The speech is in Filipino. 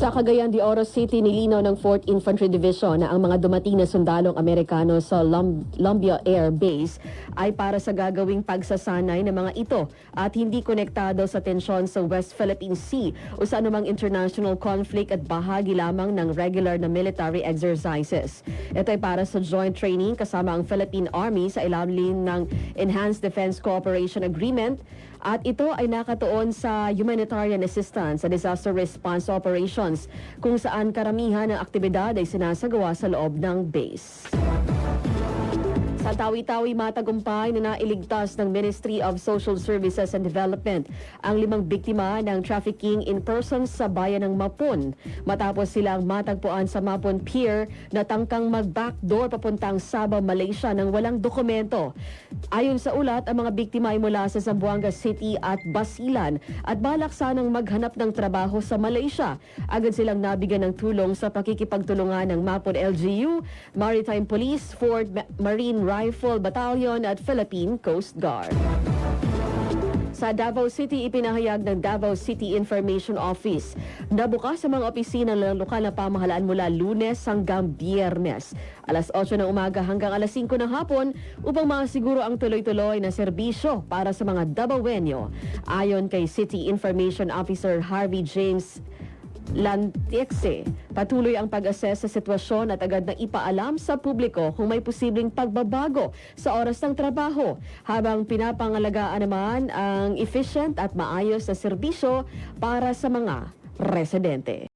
Sa Cagayan de Oro City, nilinaw ng 4th Infantry Division na ang mga dumating na sundalong Amerikano sa Lumbia Air Base ay para sa gagawing pagsasanay ng mga ito at hindi konektado sa tensyon sa West Philippine Sea o sa anumang international conflict at bahagi lamang ng regular na military exercises. Ito ay para sa joint training kasama ang Philippine Army sa ilalim ng Enhanced Defense Cooperation Agreement at ito ay nakatuon sa humanitarian assistance sa disaster response operations kung saan karamihan ng aktibidad ay sinasagawa sa loob ng base. Sa Tawi-Tawi, matagumpay na nailigtas ng Ministry of Social Services and Development ang 5 biktima ng trafficking in persons sa bayan ng Mapon matapos silang matagpuan sa Mapon Pier na tangkang mag-backdoor papuntang Sabah, Malaysia ng walang dokumento. Ayon sa ulat, ang mga biktima ay mula sa Zamboanga City at Basilan at balak sanang maghanap ng trabaho sa Malaysia. Agad silang nabigyan ng tulong sa pakikipagtulungan ng Mapon LGU, Maritime Police, Fort Marine Rifle Battalion at Philippine Coast Guard. Sa Davao City, ipinahayag ng Davao City Information Office na bukas sa mga opisina ng lokal na pamahalaan mula Lunes hanggang Biyernes, alas 8 ng umaga hanggang alas 5 ng hapon upang masiguro ang tuloy-tuloy na serbisyo para sa mga Davaoenyo. Ayon kay City Information Officer Harvey James Lantiekse, patuloy ang pag-assess sa sitwasyon at agad na ipaalam sa publiko kung may posibleng pagbabago sa oras ng trabaho, habang pinapangalagaan naman ang efficient at maayos na serbisyo para sa mga residente.